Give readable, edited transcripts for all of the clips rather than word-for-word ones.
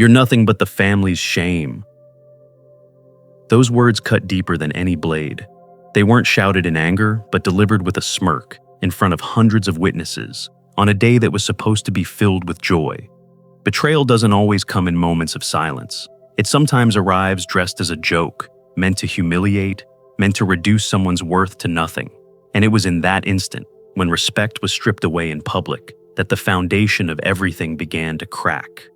You're nothing but the family's shame." Those words cut deeper than any blade. They weren't shouted in anger, but delivered with a smirk, in front of hundreds of witnesses, on a day that was supposed to be filled with joy. Betrayal doesn't always come in moments of silence. It sometimes arrives dressed as a joke, meant to humiliate, meant to reduce someone's worth to nothing. And it was in that instant, when respect was stripped away in public, that the foundation of everything began to crack.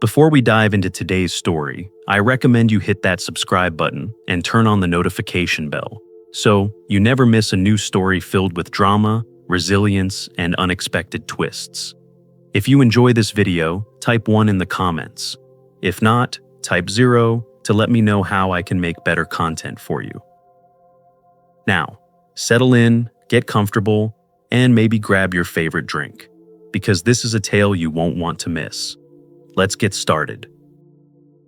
Before we dive into today's story, I recommend you hit that subscribe button and turn on the notification bell, so you never miss a new story filled with drama, resilience, and unexpected twists. If you enjoy this video, type 1 in the comments. If not, type 0 to let me know how I can make better content for you. Now, settle in, get comfortable, and maybe grab your favorite drink, because this is a tale you won't want to miss. Let's get started.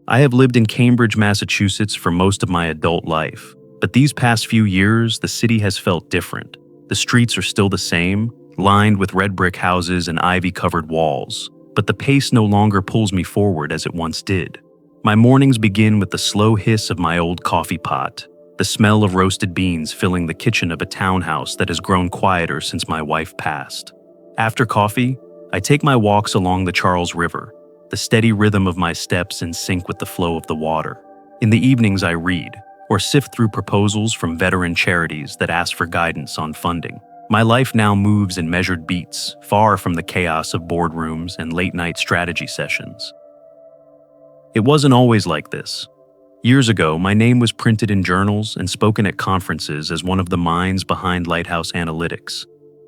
I have lived in Cambridge, Massachusetts for most of my adult life, but these past few years, the city has felt different. The streets are still the same, lined with red brick houses and ivy-covered walls, but the pace no longer pulls me forward as it once did. My mornings begin with the slow hiss of my old coffee pot, the smell of roasted beans filling the kitchen of a townhouse that has grown quieter since my wife passed. After coffee, I take my walks along the Charles River, the steady rhythm of my steps in sync with the flow of the water. In the evenings I read, or sift through proposals from veteran charities that ask for guidance on funding. My life now moves in measured beats, far from the chaos of boardrooms and late-night strategy sessions. It wasn't always like this. Years ago, my name was printed in journals and spoken at conferences as one of the minds behind Lighthouse Analytics.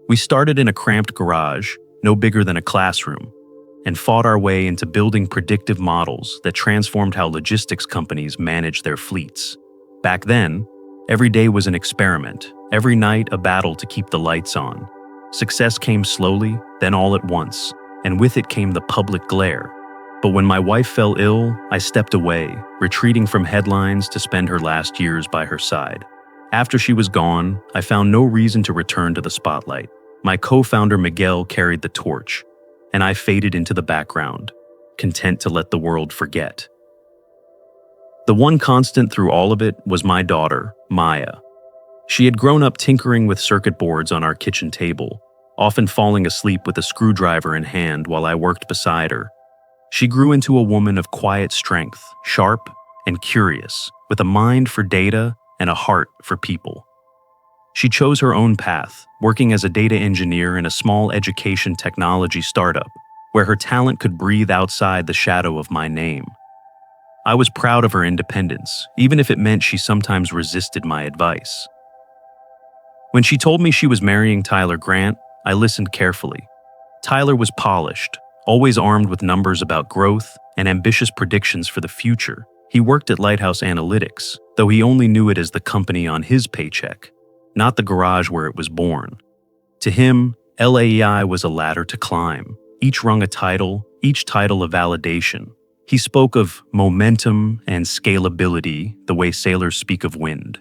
We started in a cramped garage, no bigger than a classroom, and fought our way into building predictive models that transformed how logistics companies manage their fleets. Back then, every day was an experiment, every night a battle to keep the lights on. Success came slowly, then all at once, and with it came the public glare. But when my wife fell ill, I stepped away, retreating from headlines to spend her last years by her side. After she was gone, I found no reason to return to the spotlight. My co-founder Miguel carried the torch, and I faded into the background, content to let the world forget. The one constant through all of it was my daughter, Maya. She had grown up tinkering with circuit boards on our kitchen table, often falling asleep with a screwdriver in hand while I worked beside her. She grew into a woman of quiet strength, sharp and curious, with a mind for data and a heart for people. She chose her own path, working as a data engineer in a small education technology startup, where her talent could breathe outside the shadow of my name. I was proud of her independence, even if it meant she sometimes resisted my advice. When she told me she was marrying Tyler Grant, I listened carefully. Tyler was polished, always armed with numbers about growth and ambitious predictions for the future. He worked at Lighthouse Analytics, though he only knew it as the company on his paycheck, not the garage where it was born. To him, LAEI was a ladder to climb, each rung a title, each title a validation. He spoke of momentum and scalability the way sailors speak of wind.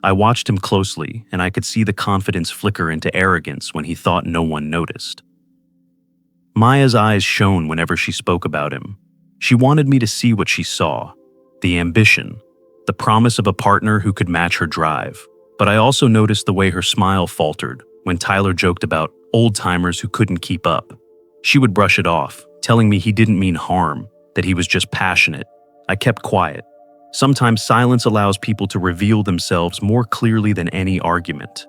I watched him closely, and I could see the confidence flicker into arrogance when he thought no one noticed. Maya's eyes shone whenever she spoke about him. She wanted me to see what she saw, the ambition, the promise of a partner who could match her drive. But I also noticed the way her smile faltered when Tyler joked about old-timers who couldn't keep up. She would brush it off, telling me he didn't mean harm, that he was just passionate. I kept quiet. Sometimes silence allows people to reveal themselves more clearly than any argument.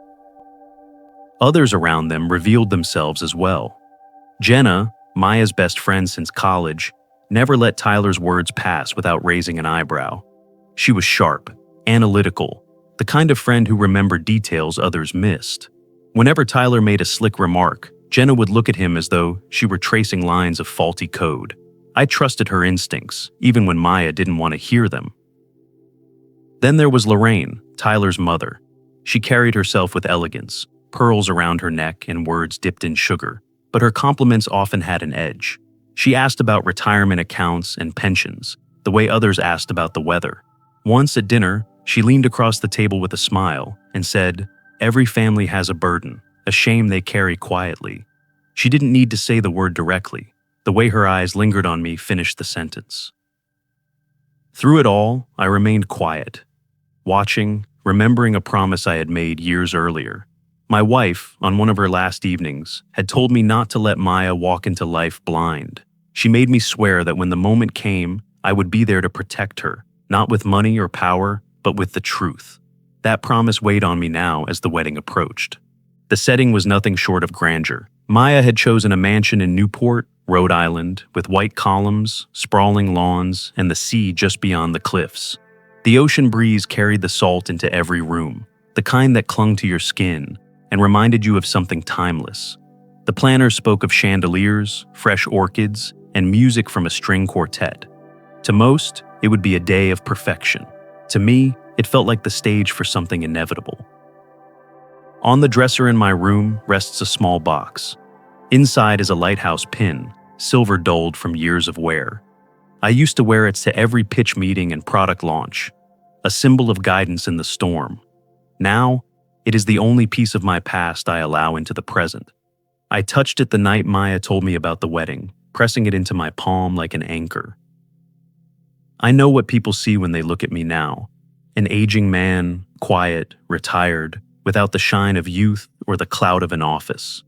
Others around them revealed themselves as well. Jenna, Maya's best friend since college, never let Tyler's words pass without raising an eyebrow. She was sharp, analytical, the kind of friend who remembered details others missed. Whenever Tyler made a slick remark, Jenna would look at him as though she were tracing lines of faulty code. I trusted her instincts, even when Maya didn't want to hear them. Then there was Lorraine, Tyler's mother. She carried herself with elegance, pearls around her neck and words dipped in sugar, but her compliments often had an edge. She asked about retirement accounts and pensions, the way others asked about the weather. Once at dinner, she leaned across the table with a smile and said, "Every family has a burden, a shame they carry quietly." She didn't need to say the word directly, The way her eyes lingered on me finished the sentence. Through it all, I remained quiet, watching, remembering a promise I had made years earlier. My wife, on one of her last evenings, had told me not to let Maya walk into life blind. She made me swear that when the moment came, I would be there to protect her, not with money or power, but with the truth. That promise weighed on me now as the wedding approached. The setting was nothing short of grandeur. Maya had chosen a mansion in Newport, Rhode Island, with white columns, sprawling lawns, and the sea just beyond the cliffs. The ocean breeze carried the salt into every room, the kind that clung to your skin and reminded you of something timeless. The planner spoke of chandeliers, fresh orchids, and music from a string quartet. To most, it would be a day of perfection. To me, it felt like the stage for something inevitable. On the dresser in my room rests a small box. Inside is a lighthouse pin, silver dulled from years of wear. I used to wear it to every pitch meeting and product launch, a symbol of guidance in the storm. Now, it is the only piece of my past I allow into the present. I touched it the night Maya told me about the wedding, pressing it into my palm like an anchor. I know what people see when they look at me now. An aging man, quiet, retired, without the shine of youth or the clout of an office.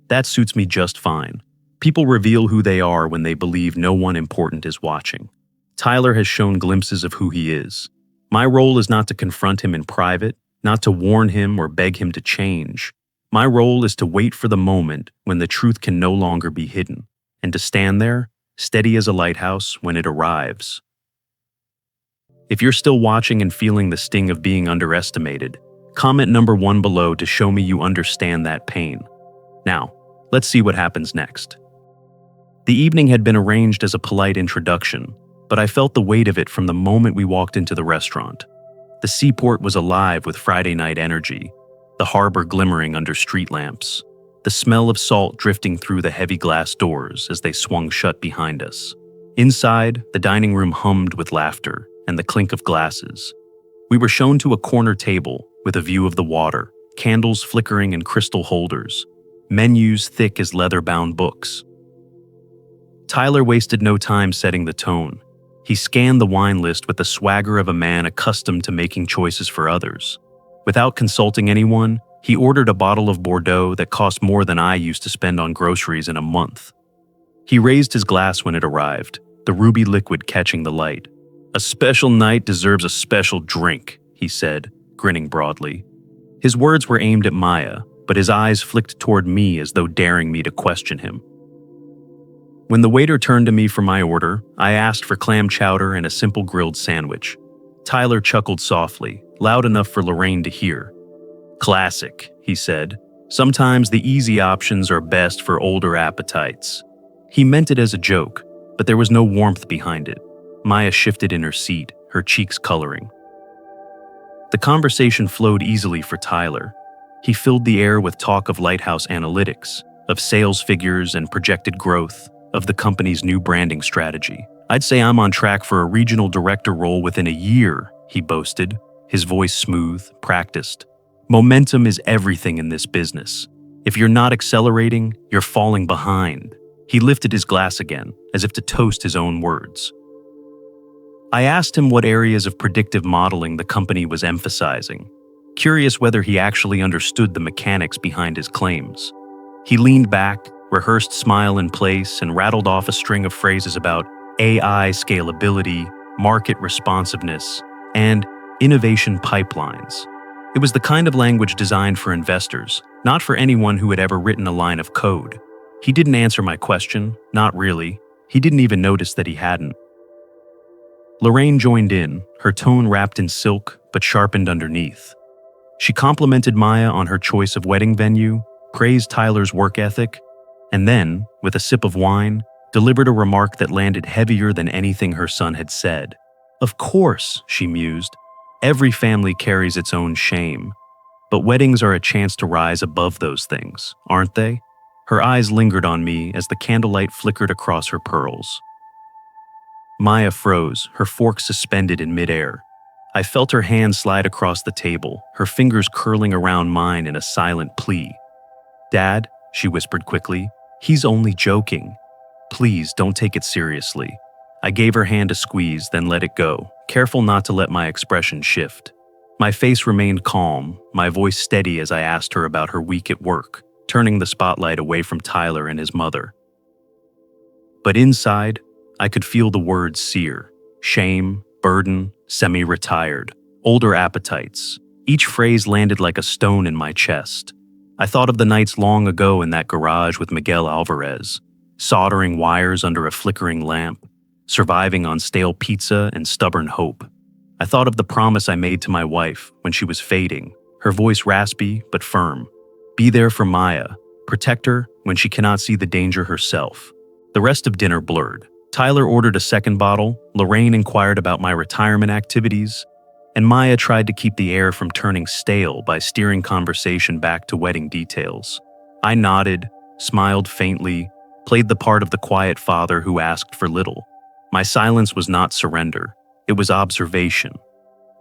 That suits me just fine. People reveal who they are when they believe no one important is watching. Tyler has shown glimpses of who he is. My role is not to confront him in private, not to warn him or beg him to change. My role is to wait for the moment when the truth can no longer be hidden, and to stand there, steady as a lighthouse, when it arrives. If you're still watching and feeling the sting of being underestimated, comment number 1 below to show me you understand that pain. Now, let's see what happens next. The evening had been arranged as a polite introduction, but I felt the weight of it from the moment we walked into the restaurant. The seaport was alive with Friday night energy, the harbor glimmering under street lamps, the smell of salt drifting through the heavy glass doors as they swung shut behind us. Inside, the dining room hummed with laughter and the clink of glasses. We were shown to a corner table with a view of the water, candles flickering in crystal holders, menus thick as leather-bound books. Tyler wasted no time setting the tone. He scanned the wine list with the swagger of a man accustomed to making choices for others. Without consulting anyone, he ordered a bottle of Bordeaux that cost more than I used to spend on groceries in a month. He raised his glass when it arrived, the ruby liquid catching the light. "A special night deserves a special drink," he said, grinning broadly. His words were aimed at Maya, but his eyes flicked toward me as though daring me to question him. When the waiter turned to me for my order, I asked for clam chowder and a simple grilled sandwich. Tyler chuckled softly, loud enough for Lorraine to hear. "Classic," he said. "Sometimes the easy options are best for older appetites." He meant it as a joke, but there was no warmth behind it. Maya shifted in her seat, her cheeks coloring. The conversation flowed easily for Tyler. He filled the air with talk of lighthouse analytics, of sales figures and projected growth, of the company's new branding strategy. "I'd say I'm on track for a regional director role within a year," he boasted, his voice smooth, practiced. "Momentum is everything in this business. If you're not accelerating, you're falling behind." He lifted his glass again, as if to toast his own words. I asked him what areas of predictive modeling the company was emphasizing, curious whether he actually understood the mechanics behind his claims. He leaned back, rehearsed smile in place, and rattled off a string of phrases about AI scalability, market responsiveness, and innovation pipelines. It was the kind of language designed for investors, not for anyone who had ever written a line of code. He didn't answer my question, not really. He didn't even notice that he hadn't. Lorraine joined in, her tone wrapped in silk but sharpened underneath. She complimented Maya on her choice of wedding venue, praised Tyler's work ethic, and then, with a sip of wine, delivered a remark that landed heavier than anything her son had said. "Of course," she mused, "every family carries its own shame. But weddings are a chance to rise above those things, aren't they?" Her eyes lingered on me as the candlelight flickered across her pearls. Maya froze, her fork suspended in midair. I felt her hand slide across the table, her fingers curling around mine in a silent plea. "Dad," she whispered quickly, "he's only joking." Please don't take it seriously." I gave her hand a squeeze, then let it go, careful not to let my expression shift. My face remained calm, my voice steady as I asked her about her week at work, turning the spotlight away from Tyler and his mother. But inside, I could feel the words sear: shame, burden, semi-retired, older appetites. Each phrase landed like a stone in my chest. I thought of the nights long ago in that garage with Miguel Alvarez, soldering wires under a flickering lamp, surviving on stale pizza and stubborn hope. I thought of the promise I made to my wife when she was fading, her voice raspy but firm. Be there for Maya, protect her when she cannot see the danger herself. The rest of dinner blurred. Tyler ordered a second bottle, Lorraine inquired about my retirement activities, and Maya tried to keep the air from turning stale by steering conversation back to wedding details. I nodded, smiled faintly, played the part of the quiet father who asked for little. My silence was not surrender, it was observation.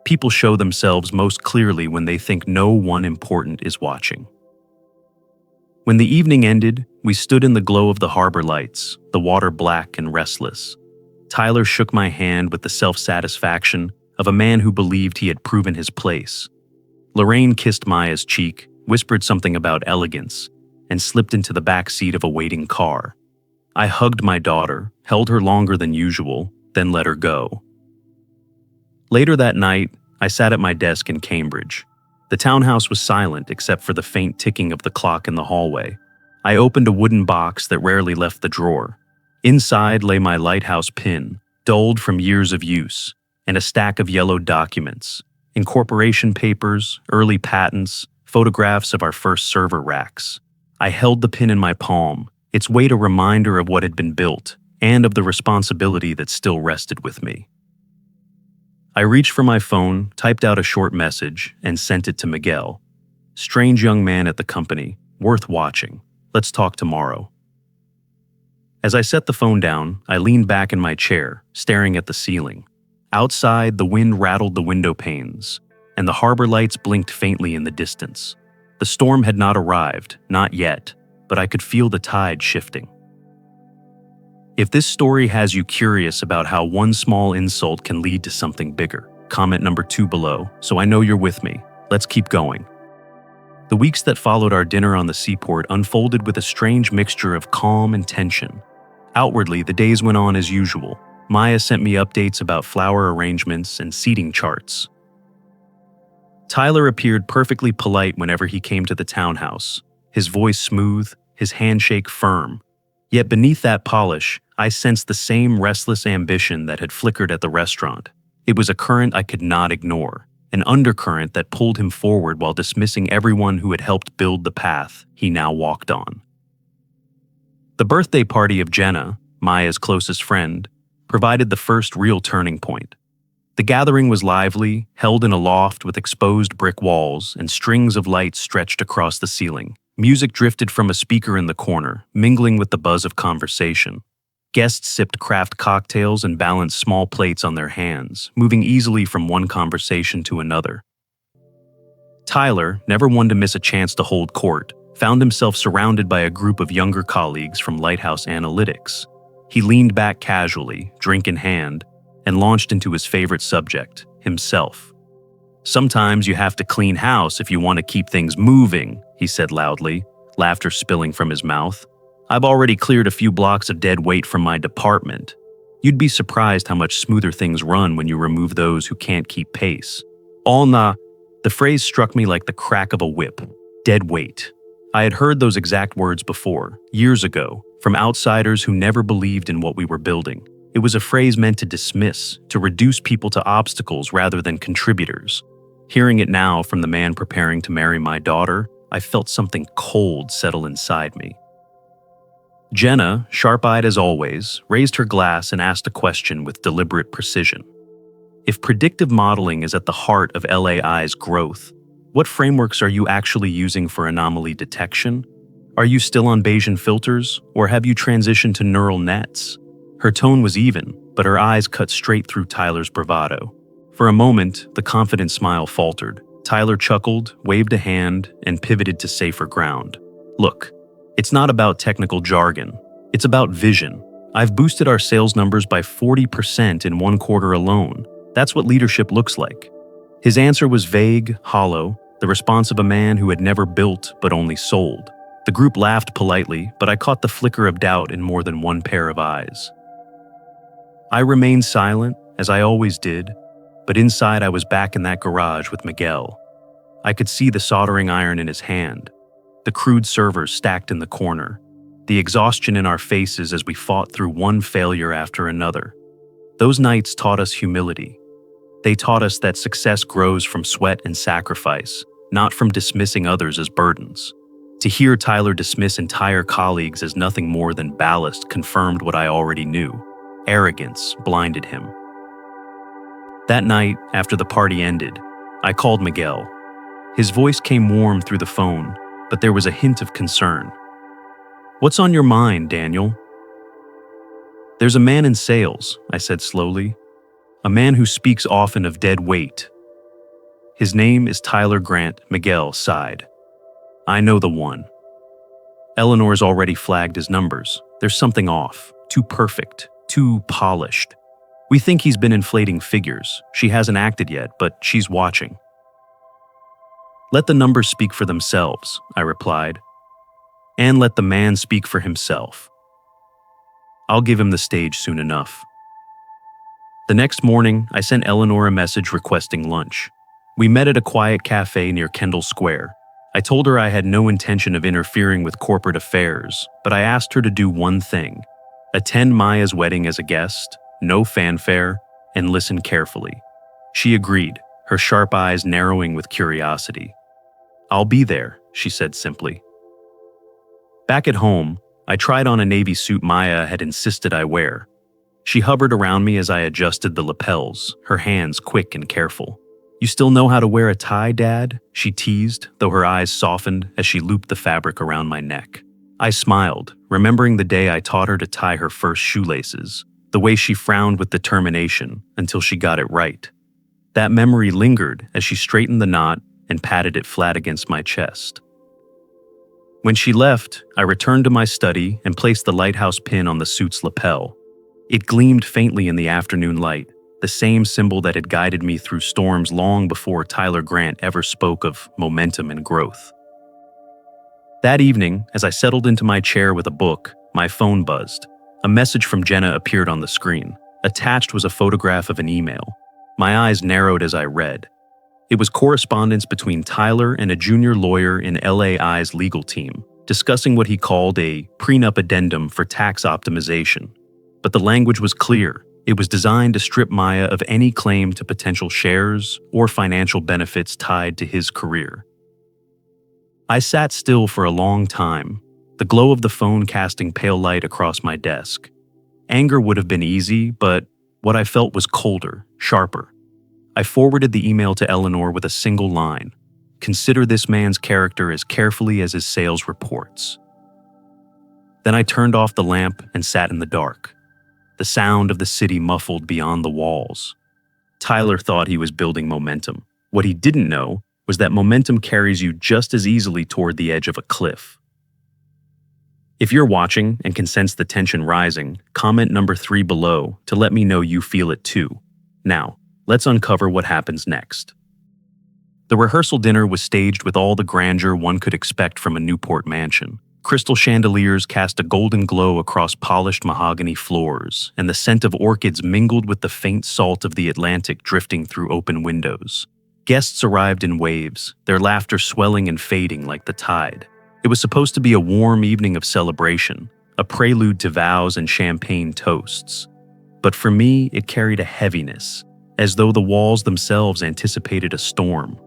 People show themselves most clearly when they think no one important is watching. When the evening ended, we stood in the glow of the harbor lights, the water black and restless. Tyler shook my hand with the self-satisfaction of a man who believed he had proven his place. Lorraine kissed Maya's cheek, whispered something about elegance, and slipped into the back seat of a waiting car. I hugged my daughter, held her longer than usual, then let her go. Later that night, I sat at my desk in Cambridge. The townhouse was silent except for the faint ticking of the clock in the hallway. I opened a wooden box that rarely left the drawer. Inside lay my lighthouse pin, dulled from years of use, and a stack of yellowed documents, incorporation papers, early patents, photographs of our first server racks. I held the pin in my palm, its weight a reminder of what had been built and of the responsibility that still rested with me. I reached for my phone, typed out a short message, and sent it to Miguel. Strange young man at the company, worth watching. Let's talk tomorrow. As I set the phone down, I leaned back in my chair, staring at the ceiling. Outside, the wind rattled the window panes, and the harbor lights blinked faintly in the distance. The storm had not arrived, not yet, but I could feel the tide shifting. If this story has you curious about how one small insult can lead to something bigger, comment number 2 below, so I know you're with me. Let's keep going. The weeks that followed our dinner on the seaport unfolded with a strange mixture of calm and tension. Outwardly, the days went on as usual. Maya sent me updates about flower arrangements and seating charts. Tyler appeared perfectly polite whenever he came to the townhouse, his voice smooth, his handshake firm. Yet beneath that polish, I sensed the same restless ambition that had flickered at the restaurant. It was a current I could not ignore, an undercurrent that pulled him forward while dismissing everyone who had helped build the path he now walked on. The birthday party of Jenna, Maya's closest friend, provided the first real turning point. The gathering was lively, held in a loft with exposed brick walls and strings of lights stretched across the ceiling. Music drifted from a speaker in the corner, mingling with the buzz of conversation. Guests sipped craft cocktails and balanced small plates on their hands, moving easily from one conversation to another. Tyler, never one to miss a chance to hold court, found himself surrounded by a group of younger colleagues from Lighthouse Analytics. He leaned back casually, drink in hand, and launched into his favorite subject, himself. "Sometimes you have to clean house if you want to keep things moving," he said loudly, laughter spilling from his mouth. "I've already cleared a few blocks of dead weight from my department. You'd be surprised how much smoother things run when you remove those who can't keep pace." The phrase struck me like the crack of a whip. Dead weight. I had heard those exact words before, years ago, from outsiders who never believed in what we were building. It was a phrase meant to dismiss, to reduce people to obstacles rather than contributors. Hearing it now from the man preparing to marry my daughter, I felt something cold settle inside me. Jenna, sharp-eyed as always, raised her glass and asked a question with deliberate precision. If predictive modeling is at the heart of LAI's growth, what frameworks are you actually using for anomaly detection? Are you still on Bayesian filters, or have you transitioned to neural nets? Her tone was even, but her eyes cut straight through Tyler's bravado. For a moment, the confident smile faltered. Tyler chuckled, waved a hand, and pivoted to safer ground. "Look, it's not about technical jargon. It's about vision. I've boosted our sales numbers by 40% in one quarter alone. That's what leadership looks like." His answer was vague, hollow, the response of a man who had never built but only sold. The group laughed politely, but I caught the flicker of doubt in more than one pair of eyes. I remained silent, as I always did, but inside I was back in that garage with Miguel. I could see the soldering iron in his hand, the crude servers stacked in the corner, the exhaustion in our faces as we fought through one failure after another. Those nights taught us humility. They taught us that success grows from sweat and sacrifice, not from dismissing others as burdens. To hear Tyler dismiss entire colleagues as nothing more than ballast confirmed what I already knew. Arrogance blinded him. That night, after the party ended, I called Miguel. His voice came warm through the phone, but there was a hint of concern. "What's on your mind, Daniel?" "There's a man in sales," I said slowly. "A man who speaks often of dead weight. His name is Tyler Grant." Miguel sighed. "I know the one. Eleanor's already flagged his numbers. There's something off. Too perfect. Too polished. We think he's been inflating figures. She hasn't acted yet, but she's watching." "Let the numbers speak for themselves," I replied. "And let the man speak for himself. I'll give him the stage soon enough." The next morning, I sent Eleanor a message requesting lunch. We met at a quiet cafe near Kendall Square. I told her I had no intention of interfering with corporate affairs, but I asked her to do one thing: attend Maya's wedding as a guest, no fanfare, and listen carefully. She agreed, her sharp eyes narrowing with curiosity. "I'll be there," she said simply. Back at home, I tried on a navy suit Maya had insisted I wear. She hovered around me as I adjusted the lapels, her hands quick and careful. "You still know how to wear a tie, Dad?" she teased, though her eyes softened as she looped the fabric around my neck. I smiled, remembering the day I taught her to tie her first shoelaces, the way she frowned with determination until she got it right. That memory lingered as she straightened the knot and patted it flat against my chest. When she left, I returned to my study and placed the lighthouse pin on the suit's lapel. It gleamed faintly in the afternoon light, the same symbol that had guided me through storms long before Tyler Grant ever spoke of momentum and growth. That evening, as I settled into my chair with a book, my phone buzzed. A message from Jenna appeared on the screen. Attached was a photograph of an email. My eyes narrowed as I read. It was correspondence between Tyler and a junior lawyer in LAI's legal team, discussing what he called a prenup addendum for tax optimization. But the language was clear. It was designed to strip Maya of any claim to potential shares or financial benefits tied to his career. I sat still for a long time, the glow of the phone casting pale light across my desk. Anger would have been easy, but what I felt was colder, sharper. I forwarded the email to Eleanor with a single line: "Consider this man's character as carefully as his sales reports." Then I turned off the lamp and sat in the dark. The sound of the city muffled beyond the walls. Tyler thought he was building momentum. What he didn't know was that momentum carries you just as easily toward the edge of a cliff. If you're watching and can sense the tension rising, comment number 3 below to let me know you feel it too. Now, let's uncover what happens next. The rehearsal dinner was staged with all the grandeur one could expect from a Newport mansion. Crystal chandeliers cast a golden glow across polished mahogany floors, and the scent of orchids mingled with the faint salt of the Atlantic drifting through open windows. Guests arrived in waves, their laughter swelling and fading like the tide. It was supposed to be a warm evening of celebration, a prelude to vows and champagne toasts. But for me, it carried a heaviness, as though the walls themselves anticipated a storm.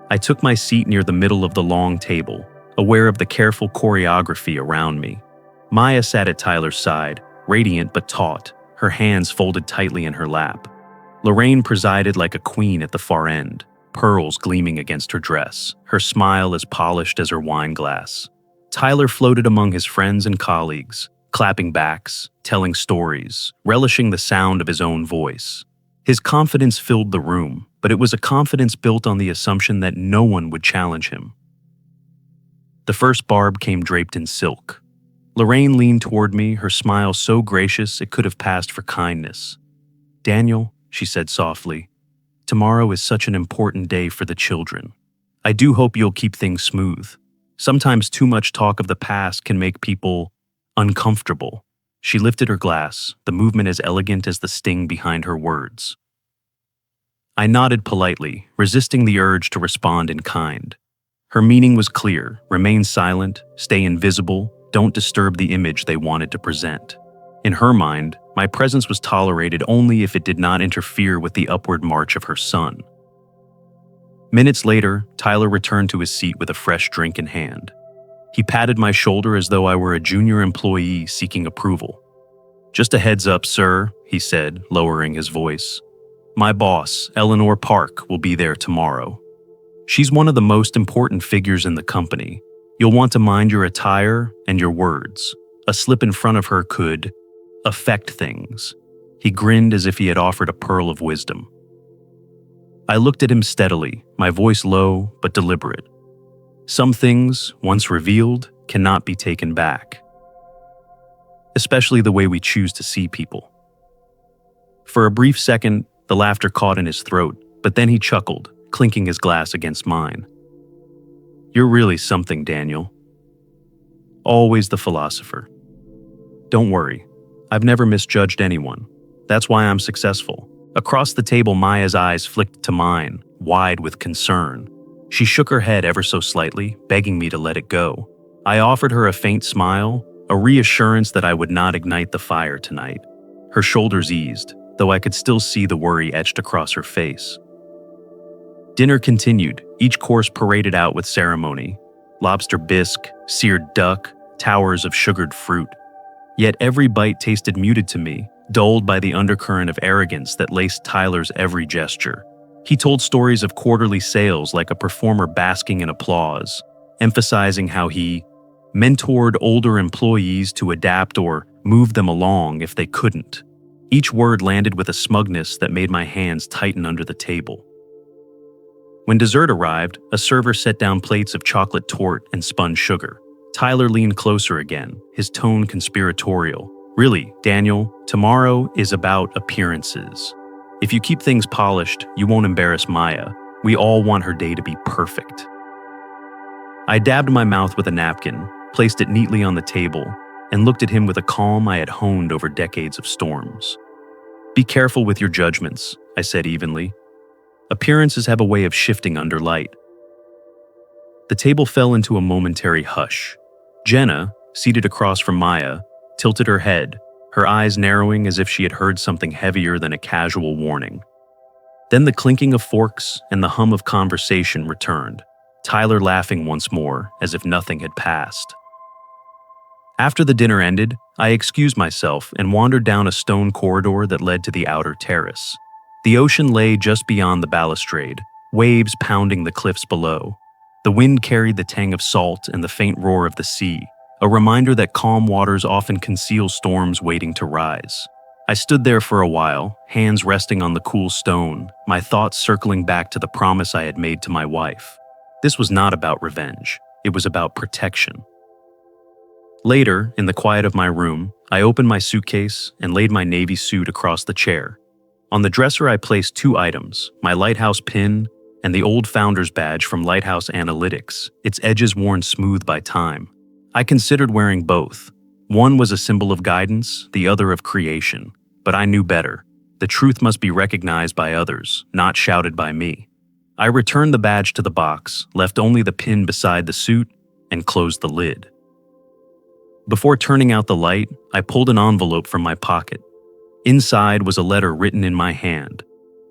I took my seat near the middle of the long table, aware of the careful choreography around me. Maya sat at Tyler's side, radiant but taut, her hands folded tightly in her lap. Lorraine presided like a queen at the far end, pearls gleaming against her dress, her smile as polished as her wine glass. Tyler floated among his friends and colleagues, clapping backs, telling stories, relishing the sound of his own voice. His confidence filled the room, but it was a confidence built on the assumption that no one would challenge him. The first barb came draped in silk. Lorraine leaned toward me, her smile so gracious it could have passed for kindness. "Daniel," she said softly, "tomorrow is such an important day for the children. I do hope you'll keep things smooth. Sometimes too much talk of the past can make people uncomfortable." She lifted her glass, the movement as elegant as the sting behind her words. I nodded politely, resisting the urge to respond in kind. Her meaning was clear: remain silent, stay invisible, don't disturb the image they wanted to present. In her mind, my presence was tolerated only if it did not interfere with the upward march of her son. Minutes later, Tyler returned to his seat with a fresh drink in hand. He patted my shoulder as though I were a junior employee seeking approval. "Just a heads up, sir," he said, lowering his voice. "My boss, Eleanor Park, will be there tomorrow. She's one of the most important figures in the company. You'll want to mind your attire and your words. A slip in front of her could affect things." He grinned as if he had offered a pearl of wisdom. I looked at him steadily, my voice low but deliberate. Some things, once revealed, cannot be taken back. Especially the way we choose to see people. For a brief second, the laughter caught in his throat, but then he chuckled, clinking his glass against mine. "You're really something, Daniel. Always the philosopher. Don't worry, I've never misjudged anyone. That's why I'm successful." Across the table, Maya's eyes flicked to mine, wide with concern. She shook her head ever so slightly, begging me to let it go. I offered her a faint smile, a reassurance that I would not ignite the fire tonight. Her shoulders eased, though I could still see the worry etched across her face. Dinner continued, each course paraded out with ceremony. Lobster bisque, seared duck, towers of sugared fruit. Yet every bite tasted muted to me, dulled by the undercurrent of arrogance that laced Tyler's every gesture. He told stories of quarterly sales like a performer basking in applause, emphasizing how he mentored older employees to adapt or move them along if they couldn't. Each word landed with a smugness that made my hands tighten under the table. When dessert arrived, a server set down plates of chocolate torte and spun sugar. Tyler leaned closer again, his tone conspiratorial. "Really, Daniel, tomorrow is about appearances. If you keep things polished, you won't embarrass Maya. We all want her day to be perfect." I dabbed my mouth with a napkin, placed it neatly on the table, and looked at him with a calm I had honed over decades of storms. "Be careful with your judgments," I said evenly. "Appearances have a way of shifting under light." The table fell into a momentary hush. Jenna, seated across from Maya, tilted her head, her eyes narrowing as if she had heard something heavier than a casual warning. Then the clinking of forks and the hum of conversation returned, Tyler laughing once more, as if nothing had passed. After the dinner ended, I excused myself and wandered down a stone corridor that led to the outer terrace. The ocean lay just beyond the balustrade, waves pounding the cliffs below. The wind carried the tang of salt and the faint roar of the sea, a reminder that calm waters often conceal storms waiting to rise. I stood there for a while, hands resting on the cool stone, my thoughts circling back to the promise I had made to my wife. This was not about revenge, it was about protection. Later, in the quiet of my room, I opened my suitcase and laid my navy suit across the chair. On the dresser I placed two items, my Lighthouse pin and the old founder's badge from Lighthouse Analytics, its edges worn smooth by time. I considered wearing both. One was a symbol of guidance, the other of creation. But I knew better. The truth must be recognized by others, not shouted by me. I returned the badge to the box, left only the pin beside the suit, and closed the lid. Before turning out the light, I pulled an envelope from my pocket. Inside was a letter written in my hand.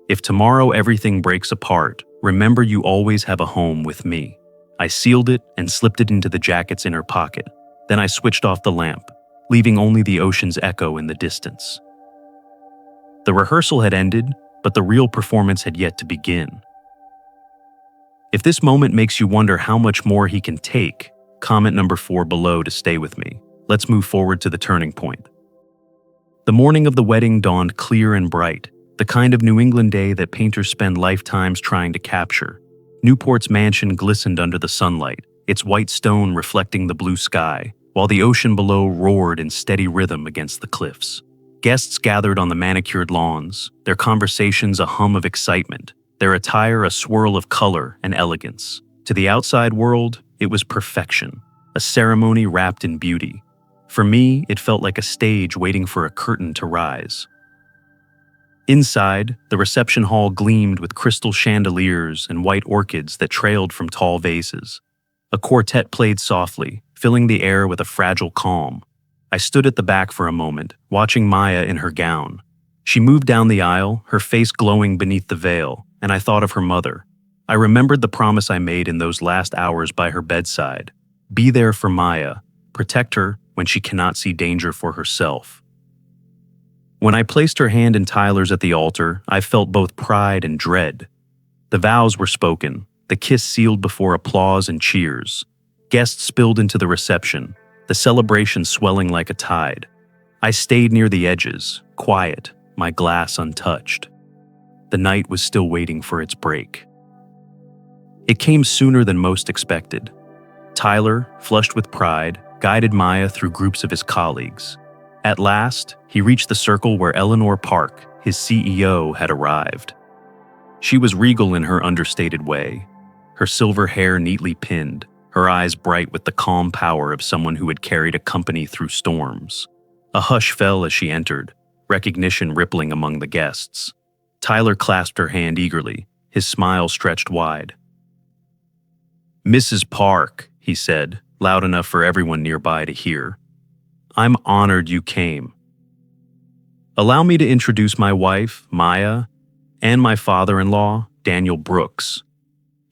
"If tomorrow everything breaks apart, remember you always have a home with me." I sealed it and slipped it into the jacket's inner pocket. Then I switched off the lamp, leaving only the ocean's echo in the distance. The rehearsal had ended, but the real performance had yet to begin. If this moment makes you wonder how much more he can take, comment number 4 below to stay with me. Let's move forward to the turning point. The morning of the wedding dawned clear and bright, the kind of New England day that painters spend lifetimes trying to capture. Newport's mansion glistened under the sunlight, its white stone reflecting the blue sky, while the ocean below roared in steady rhythm against the cliffs. Guests gathered on the manicured lawns, their conversations a hum of excitement, their attire a swirl of color and elegance. To the outside world, it was perfection, a ceremony wrapped in beauty. For me, it felt like a stage waiting for a curtain to rise. Inside, the reception hall gleamed with crystal chandeliers and white orchids that trailed from tall vases. A quartet played softly, filling the air with a fragile calm. I stood at the back for a moment, watching Maya in her gown. She moved down the aisle, her face glowing beneath the veil, and I thought of her mother. I remembered the promise I made in those last hours by her bedside. Be there for Maya, protect her when she cannot see danger for herself. When I placed her hand in Tyler's at the altar, I felt both pride and dread. The vows were spoken, the kiss sealed before applause and cheers. Guests spilled into the reception, the celebration swelling like a tide. I stayed near the edges, quiet, my glass untouched. The night was still waiting for its break. It came sooner than most expected. Tyler, flushed with pride, guided Maya through groups of his colleagues. At last, he reached the circle where Eleanor Park, his CEO, had arrived. She was regal in her understated way, her silver hair neatly pinned, her eyes bright with the calm power of someone who had carried a company through storms. A hush fell as she entered, recognition rippling among the guests. Tyler clasped her hand eagerly, his smile stretched wide. "Mrs. Park," he said, loud enough for everyone nearby to hear. "I'm honored you came. Allow me to introduce my wife, Maya, and my father-in-law, Daniel Brooks.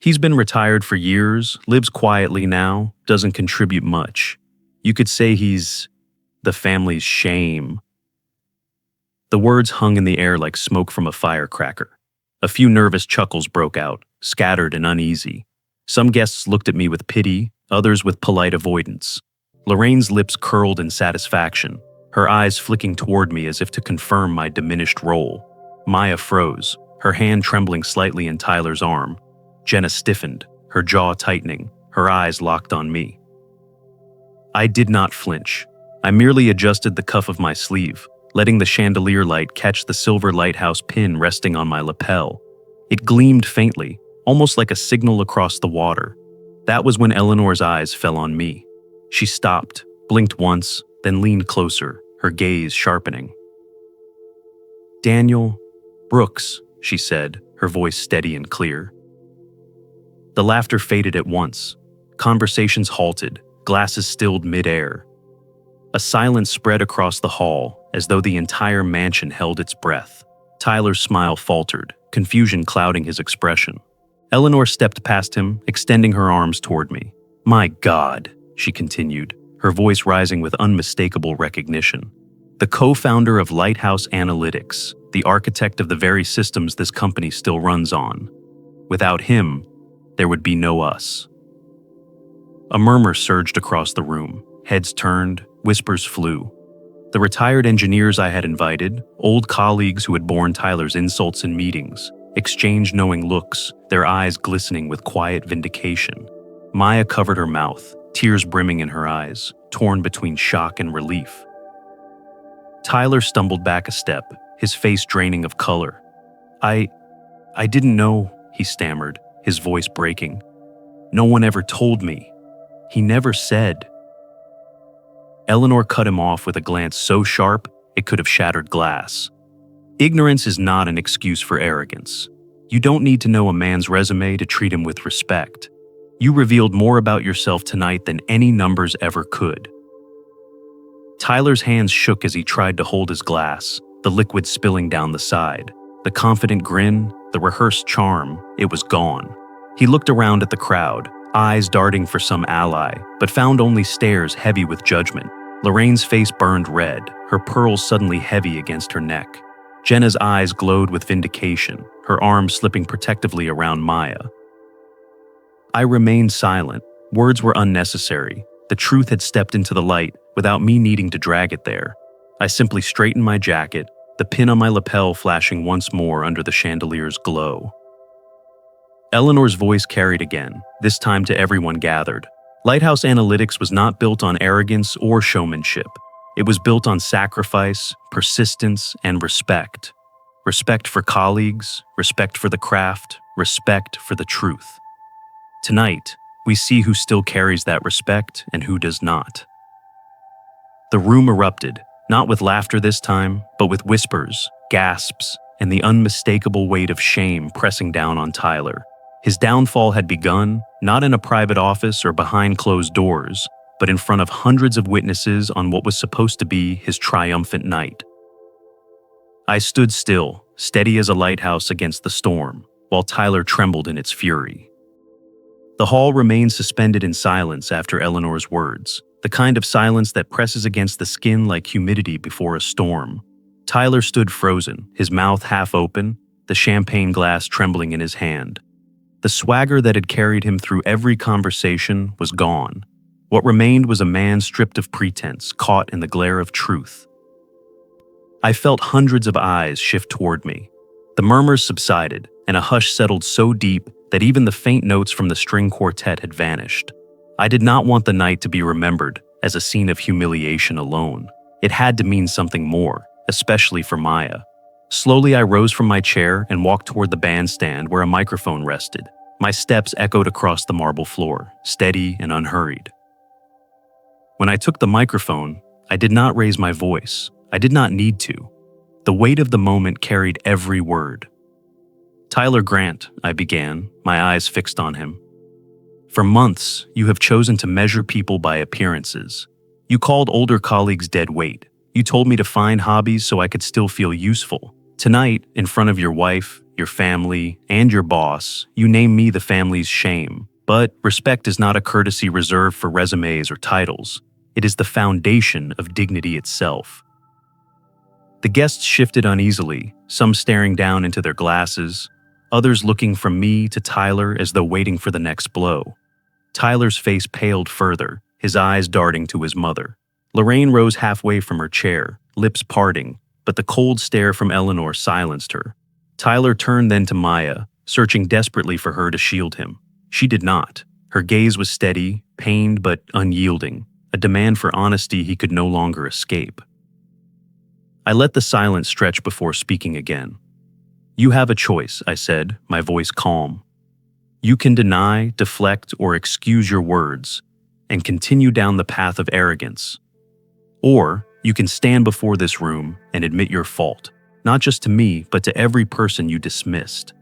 He's been retired for years, lives quietly now, doesn't contribute much. You could say he's the family's shame." The words hung in the air like smoke from a firecracker. A few nervous chuckles broke out, scattered and uneasy. Some guests looked at me with pity, others with polite avoidance. Lorraine's lips curled in satisfaction, her eyes flicking toward me as if to confirm my diminished role. Maya froze, her hand trembling slightly in Tyler's arm. Jenna stiffened, her jaw tightening, her eyes locked on me. I did not flinch. I merely adjusted the cuff of my sleeve, letting the chandelier light catch the silver lighthouse pin resting on my lapel. It gleamed faintly, almost like a signal across the water. That was when Eleanor's eyes fell on me. She stopped, blinked once, then leaned closer, her gaze sharpening. "Daniel Brooks," she said, her voice steady and clear. The laughter faded at once. Conversations halted, glasses stilled mid-air. A silence spread across the hall, as though the entire mansion held its breath. Tyler's smile faltered, confusion clouding his expression. Eleanor stepped past him, extending her arms toward me. "My God," she continued, her voice rising with unmistakable recognition. "The co-founder of Lighthouse Analytics, the architect of the very systems this company still runs on. Without him, there would be no us." A murmur surged across the room, heads turned, whispers flew. The retired engineers I had invited, old colleagues who had borne Tyler's insults in meetings, exchanged knowing looks, their eyes glistening with quiet vindication. Maya covered her mouth, tears brimming in her eyes, torn between shock and relief. Tyler stumbled back a step, his face draining of color. I didn't know," he stammered, his voice breaking. "No one ever told me. He never said." Eleanor cut him off with a glance so sharp it could have shattered glass. "Ignorance is not an excuse for arrogance. You don't need to know a man's resume to treat him with respect. You revealed more about yourself tonight than any numbers ever could." Tyler's hands shook as he tried to hold his glass, the liquid spilling down the side. The confident grin, the rehearsed charm, it was gone. He looked around at the crowd, eyes darting for some ally, but found only stares heavy with judgment. Lorraine's face burned red, her pearls suddenly heavy against her neck. Jenna's eyes glowed with vindication, her arms slipping protectively around Maya. I remained silent. Words were unnecessary. The truth had stepped into the light without me needing to drag it there. I simply straightened my jacket, the pin on my lapel flashing once more under the chandelier's glow. Eleanor's voice carried again, this time to everyone gathered. Lighthouse Analytics was not built on arrogance or showmanship. It was built on sacrifice, persistence, and respect. Respect for colleagues, respect for the craft, respect for the truth. Tonight, we see who still carries that respect and who does not. The room erupted, not with laughter this time, but with whispers, gasps, and the unmistakable weight of shame pressing down on Tyler. His downfall had begun, not in a private office or behind closed doors, but in front of hundreds of witnesses on what was supposed to be his triumphant night. I stood still, steady as a lighthouse against the storm, while Tyler trembled in its fury. The hall remained suspended in silence after Eleanor's words, the kind of silence that presses against the skin like humidity before a storm. Tyler stood frozen, his mouth half open, the champagne glass trembling in his hand. The swagger that had carried him through every conversation was gone. What remained was a man stripped of pretense, caught in the glare of truth. I felt hundreds of eyes shift toward me. The murmurs subsided, and a hush settled so deep that even the faint notes from the string quartet had vanished. I did not want the night to be remembered as a scene of humiliation alone. It had to mean something more, especially for Maya. Slowly, I rose from my chair and walked toward the bandstand where a microphone rested. My steps echoed across the marble floor, steady and unhurried. When I took the microphone, I did not raise my voice. I did not need to. The weight of the moment carried every word. "Tyler Grant," I began, my eyes fixed on him. "For months, you have chosen to measure people by appearances. You called older colleagues dead weight. You told me to find hobbies so I could still feel useful. Tonight, in front of your wife, your family, and your boss, you name me the family's shame. But respect is not a courtesy reserved for resumes or titles. It is the foundation of dignity itself." The guests shifted uneasily, some staring down into their glasses, others looking from me to Tyler as though waiting for the next blow. Tyler's face paled further, his eyes darting to his mother. Lorraine rose halfway from her chair, lips parting, but the cold stare from Eleanor silenced her. Tyler turned then to Maya, searching desperately for her to shield him. She did not. Her gaze was steady, pained but unyielding, a demand for honesty he could no longer escape. I let the silence stretch before speaking again. "You have a choice," I said, my voice calm. "You can deny, deflect, or excuse your words, and continue down the path of arrogance. Or you can stand before this room and admit your fault, not just to me, but to every person you dismissed.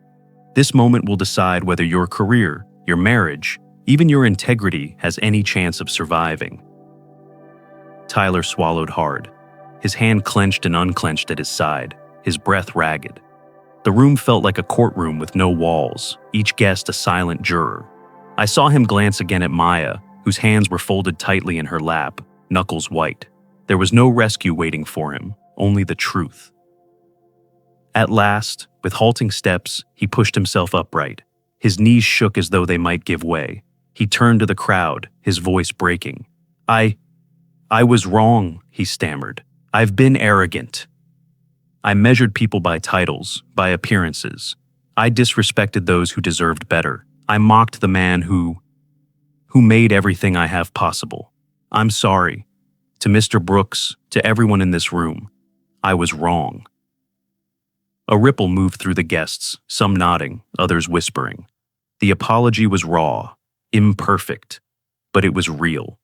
This moment will decide whether your career, your marriage, even your integrity has any chance of surviving." Tyler swallowed hard. His hand clenched and unclenched at his side, his breath ragged. The room felt like a courtroom with no walls, each guest a silent juror. I saw him glance again at Maya, whose hands were folded tightly in her lap, knuckles white. There was no rescue waiting for him, only the truth. At last, with halting steps, he pushed himself upright. His knees shook as though they might give way. He turned to the crowd, his voice breaking. I was wrong," he stammered. "I've been arrogant. I measured people by titles, by appearances. I disrespected those who deserved better. I mocked the man who made everything I have possible. I'm sorry. To Mr. Brooks, to everyone in this room, I was wrong." A ripple moved through the guests, some nodding, others whispering. The apology was raw, imperfect, but it was real.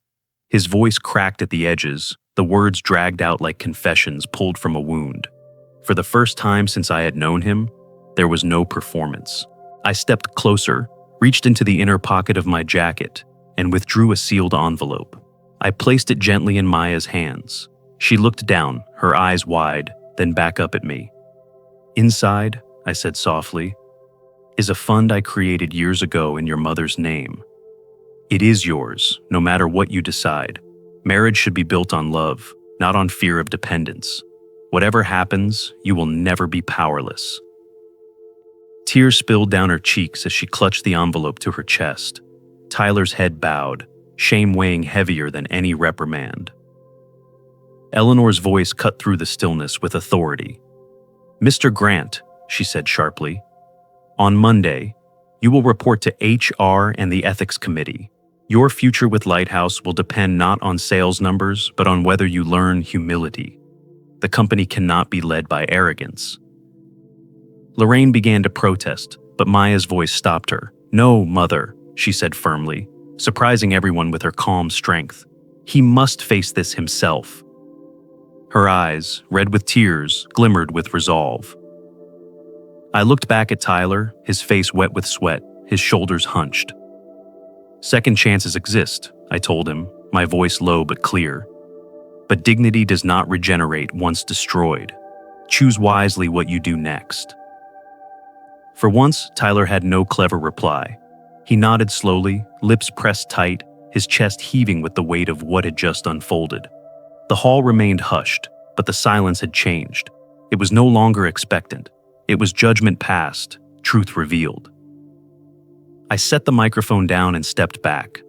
His voice cracked at the edges, the words dragged out like confessions pulled from a wound. For the first time since I had known him, there was no performance. I stepped closer, reached into the inner pocket of my jacket, and withdrew a sealed envelope. I placed it gently in Maya's hands. She looked down, her eyes wide, then back up at me. "Inside," I said softly, "is a fund I created years ago in your mother's name. It is yours, no matter what you decide. Marriage should be built on love, not on fear of dependence. Whatever happens, you will never be powerless." Tears spilled down her cheeks as she clutched the envelope to her chest. Tyler's head bowed, shame weighing heavier than any reprimand. Eleanor's voice cut through the stillness with authority. "Mr. Grant," she said sharply, "on Monday, you will report to HR and the Ethics Committee. Your future with Lighthouse will depend not on sales numbers, but on whether you learn humility. The company cannot be led by arrogance. Lorraine began to protest, but Maya's voice stopped her. "No, Mother," she said firmly, surprising everyone with her calm strength. "He must face this himself." Her eyes, red with tears, glimmered with resolve. I looked back at Tyler, his face wet with sweat, his shoulders hunched. "Second chances exist," I told him, my voice low but clear. "But dignity does not regenerate once destroyed. Choose wisely what you do next." For once, Tyler had no clever reply. He nodded slowly, lips pressed tight, his chest heaving with the weight of what had just unfolded. The hall remained hushed, but the silence had changed. It was no longer expectant. It was judgment passed, truth revealed. I set the microphone down and stepped back,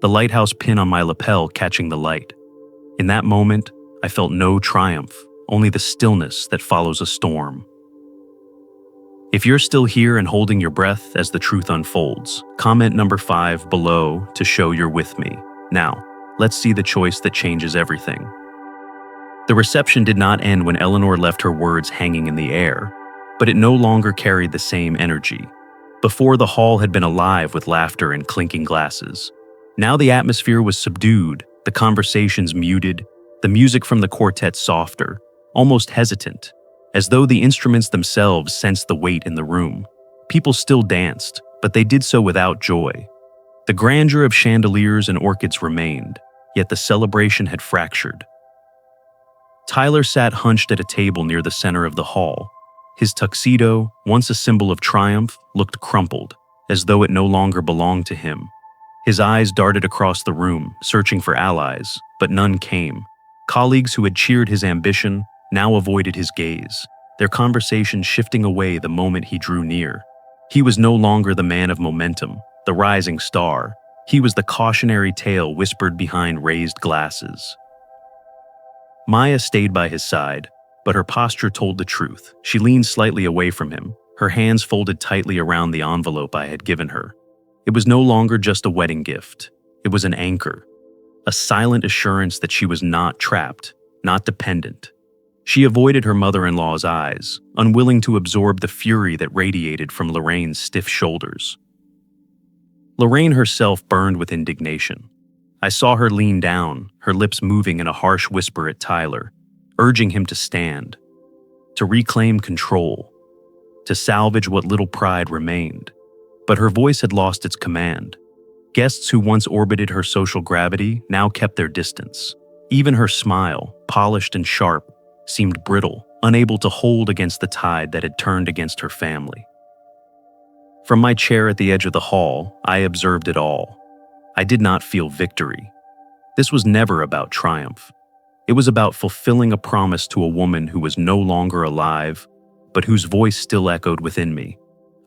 the lighthouse pin on my lapel catching the light. In that moment, I felt no triumph, only the stillness that follows a storm. If you're still here and holding your breath as the truth unfolds, comment number 5 below to show you're with me. Now, let's see the choice that changes everything. The reception did not end when Eleanor left her words hanging in the air, but it no longer carried the same energy. Before, the hall had been alive with laughter and clinking glasses. Now the atmosphere was subdued, the conversations muted, the music from the quartet softer, almost hesitant, as though the instruments themselves sensed the weight in the room. People still danced, but they did so without joy. The grandeur of chandeliers and orchids remained, yet the celebration had fractured. Tyler sat hunched at a table near the center of the hall. His tuxedo, once a symbol of triumph, looked crumpled, as though it no longer belonged to him. His eyes darted across the room, searching for allies, but none came. Colleagues who had cheered his ambition now avoided his gaze, their conversation shifting away the moment he drew near. He was no longer the man of momentum, the rising star. He was the cautionary tale whispered behind raised glasses. Maya stayed by his side, but her posture told the truth. She leaned slightly away from him, her hands folded tightly around the envelope I had given her. It was no longer just a wedding gift. It was an anchor, a silent assurance that she was not trapped, not dependent. She avoided her mother-in-law's eyes, unwilling to absorb the fury that radiated from Lorraine's stiff shoulders. Lorraine herself burned with indignation. I saw her lean down, her lips moving in a harsh whisper at Tyler, urging him to stand, to reclaim control, to salvage what little pride remained. But her voice had lost its command. Guests who once orbited her social gravity now kept their distance. Even her smile, polished and sharp, seemed brittle, unable to hold against the tide that had turned against her family. From my chair at the edge of the hall, I observed it all. I did not feel victory. This was never about triumph. It was about fulfilling a promise to a woman who was no longer alive, but whose voice still echoed within me.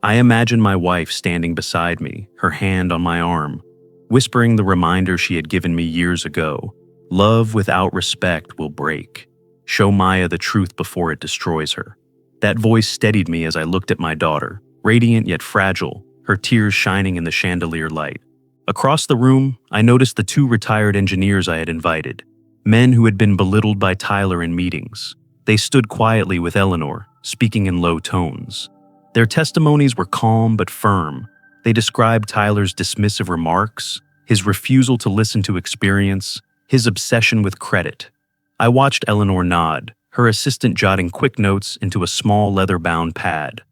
I imagined my wife standing beside me, her hand on my arm, whispering the reminder she had given me years ago. Love without respect will break. Show Maya the truth before it destroys her. That voice steadied me as I looked at my daughter, radiant yet fragile, her tears shining in the chandelier light. Across the room, I noticed the 2 retired engineers I had invited, men who had been belittled by Tyler in meetings. They stood quietly with Eleanor, speaking in low tones. Their testimonies were calm but firm. They described Tyler's dismissive remarks, his refusal to listen to experience, his obsession with credit. I watched Eleanor nod, her assistant jotting quick notes into a small leather-bound pad.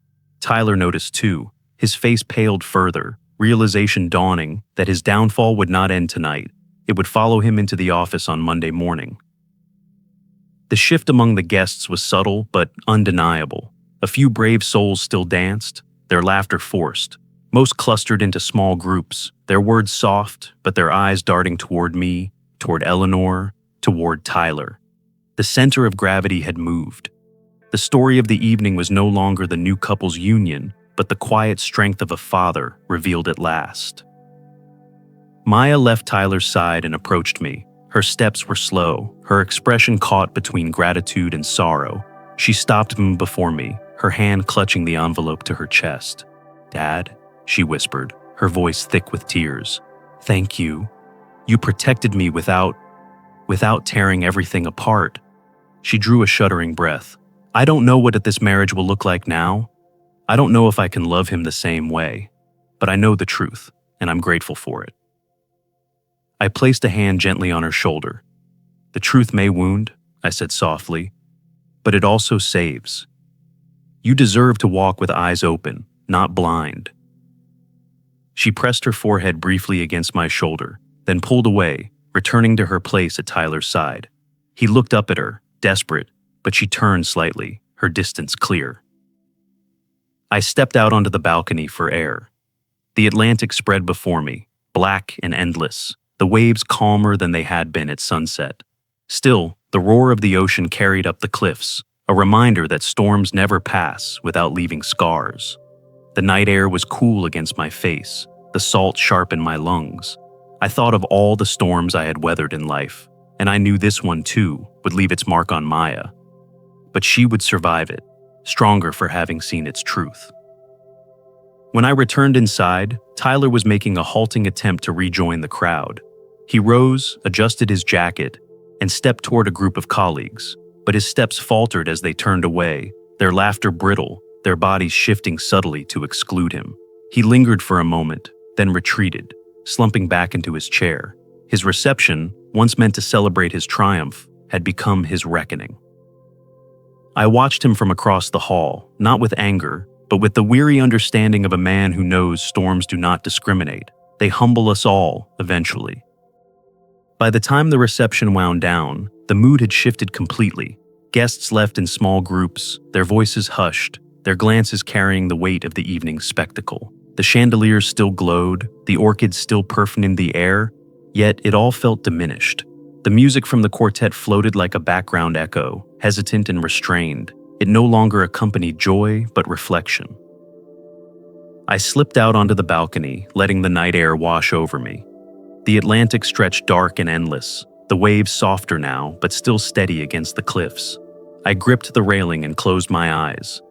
Tyler noticed too, his face paled further, realization dawning that his downfall would not end tonight. It would follow him into the office on Monday morning. The shift among the guests was subtle but undeniable. A few brave souls still danced, their laughter forced. Most clustered into small groups, their words soft, but their eyes darting toward me, toward Eleanor, toward Tyler. The center of gravity had moved. The story of the evening was no longer the new couple's union, but the quiet strength of a father revealed at last. Maya left Tyler's side and approached me. Her steps were slow, her expression caught between gratitude and sorrow. She stopped before me, her hand clutching the envelope to her chest. "Dad," she whispered, her voice thick with tears. Thank you. You protected me without tearing everything apart. She drew a shuddering breath. I don't know what this marriage will look like now. I don't know if I can love him the same way, but I know the truth, and I'm grateful for it. I placed a hand gently on her shoulder. The truth may wound, I said softly, but it also saves. You deserve to walk with eyes open, not blind. She pressed her forehead briefly against my shoulder, then pulled away, returning to her place at Tyler's side. He looked up at her, desperate, but she turned slightly, her distance clear. I stepped out onto the balcony for air. The Atlantic spread before me, black and endless, the waves calmer than they had been at sunset. Still, the roar of the ocean carried up the cliffs, a reminder that storms never pass without leaving scars. The night air was cool against my face, the salt sharp in my lungs. I thought of all the storms I had weathered in life, and I knew this one too would leave its mark on Maya. But she would survive it, stronger for having seen its truth. When I returned inside, Tyler was making a halting attempt to rejoin the crowd. He rose, adjusted his jacket, and stepped toward a group of colleagues, but his steps faltered as they turned away, their laughter brittle, their bodies shifting subtly to exclude him. He lingered for a moment, then retreated, slumping back into his chair. His reception, once meant to celebrate his triumph, had become his reckoning. I watched him from across the hall, not with anger, but with the weary understanding of a man who knows storms do not discriminate. They humble us all, eventually. By the time the reception wound down, the mood had shifted completely. Guests left in small groups, their voices hushed, their glances carrying the weight of the evening's spectacle. The chandeliers still glowed, the orchids still perfumed the air, yet it all felt diminished. The music from the quartet floated like a background echo, hesitant and restrained. It no longer accompanied joy, but reflection. I slipped out onto the balcony, letting the night air wash over me. The Atlantic stretched dark and endless, the waves softer now, but still steady against the cliffs. I gripped the railing and closed my eyes.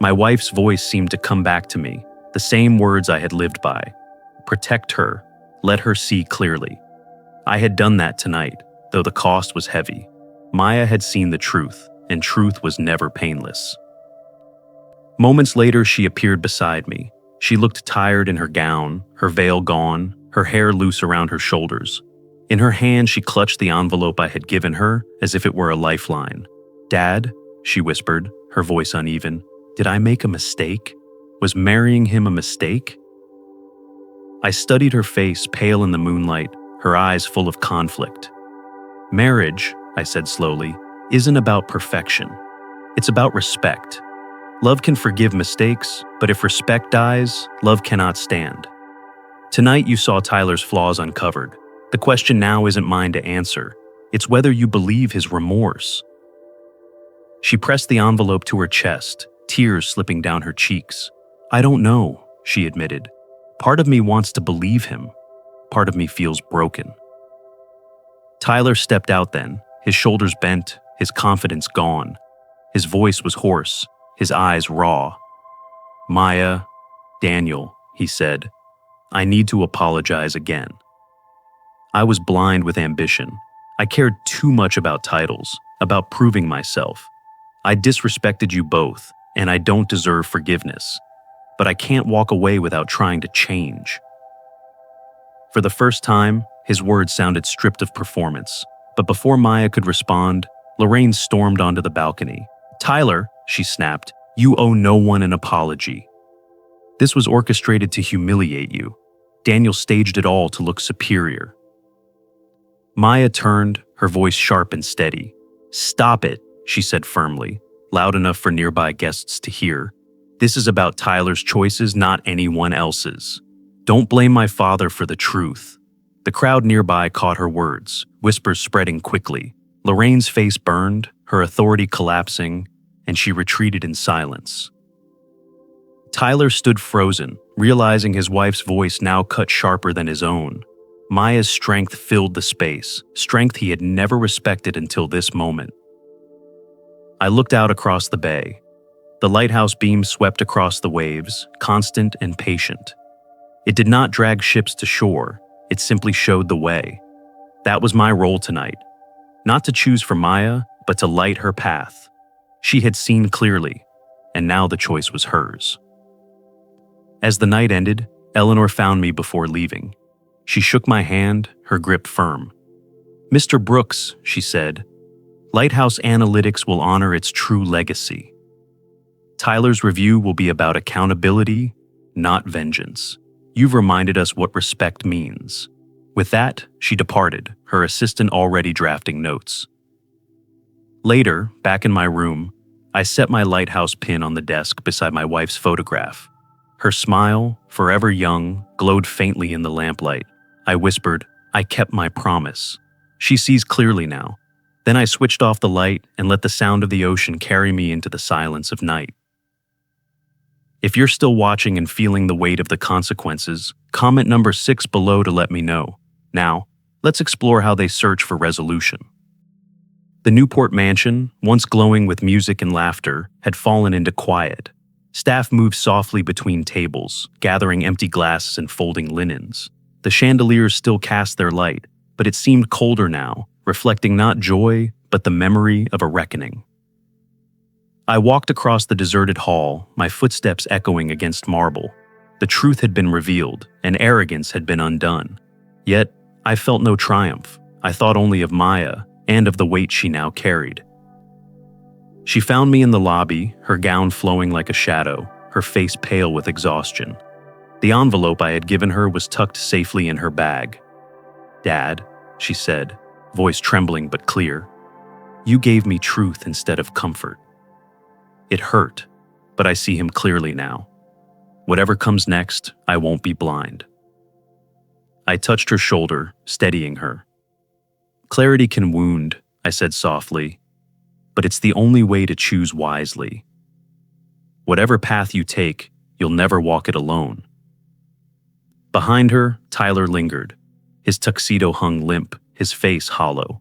My wife's voice seemed to come back to me, the same words I had lived by. Protect her, let her see clearly. I had done that tonight, though the cost was heavy. Maya had seen the truth, and truth was never painless. Moments later, she appeared beside me. She looked tired in her gown, her veil gone, her hair loose around her shoulders. In her hand, she clutched the envelope I had given her as if it were a lifeline. "Dad," she whispered, her voice uneven, "did I make a mistake? Was marrying him a mistake?" I studied her face, pale in the moonlight, her eyes full of conflict. "Marriage," I said slowly, "isn't about perfection. It's about respect. Love can forgive mistakes, but if respect dies, love cannot stand." Tonight you saw Tyler's flaws uncovered. The question now isn't mine to answer. It's whether you believe his remorse. She pressed the envelope to her chest, tears slipping down her cheeks. "I don't know," she admitted. "Part of me wants to believe him. Part of me feels broken." Tyler stepped out then, his shoulders bent, his confidence gone. His voice was hoarse, his eyes raw. "Maya, Daniel," he said, "I need to apologize again. I was blind with ambition. I cared too much about titles, about proving myself. I disrespected you both, and I don't deserve forgiveness. But I can't walk away without trying to change." For the first time, his words sounded stripped of performance. But before Maya could respond, Lorraine stormed onto the balcony. "Tyler," she snapped, "you owe no one an apology. This was orchestrated to humiliate you. Daniel staged it all to look superior." Maya turned, her voice sharp and steady. "Stop it," she said firmly, loud enough for nearby guests to hear. "This is about Tyler's choices, not anyone else's. Don't blame my father for the truth." The crowd nearby caught her words, whispers spreading quickly. Lorraine's face burned, her authority collapsing, and she retreated in silence. Tyler stood frozen, realizing his wife's voice now cut sharper than his own. Maya's strength filled the space, strength he had never respected until this moment. I looked out across the bay. The lighthouse beam swept across the waves, constant and patient. It did not drag ships to shore. It simply showed the way. That was my role tonight. Not to choose for Maya, but to light her path. She had seen clearly, and now the choice was hers. As the night ended, Eleanor found me before leaving. She shook my hand, her grip firm. "Mr. Brooks," she said, "Lighthouse Analytics will honor its true legacy. Tyler's review will be about accountability, not vengeance. You've reminded us what respect means." With that, she departed, her assistant already drafting notes. Later, back in my room, I set my lighthouse pin on the desk beside my wife's photograph. Her smile, forever young, glowed faintly in the lamplight. I whispered, "I kept my promise." She sees clearly now. Then I switched off the light and let the sound of the ocean carry me into the silence of night. If you're still watching and feeling the weight of the consequences, comment number 6 below to let me know. Now, let's explore how they search for resolution. The Newport mansion, once glowing with music and laughter, had fallen into quiet. Staff moved softly between tables, gathering empty glasses and folding linens. The chandeliers still cast their light, but it seemed colder now, reflecting not joy, but the memory of a reckoning. I walked across the deserted hall, my footsteps echoing against marble. The truth had been revealed, and arrogance had been undone. Yet, I felt no triumph. I thought only of Maya, and of the weight she now carried. She found me in the lobby, her gown flowing like a shadow, her face pale with exhaustion. The envelope I had given her was tucked safely in her bag. "Dad," she said, voice trembling but clear, "you gave me truth instead of comfort. It hurt, but I see him clearly now. Whatever comes next, I won't be blind." I touched her shoulder, steadying her. "Clarity can wound," I said softly, "but it's the only way to choose wisely. Whatever path you take, you'll never walk it alone." Behind her, Tyler lingered. His tuxedo hung limp, his face hollow.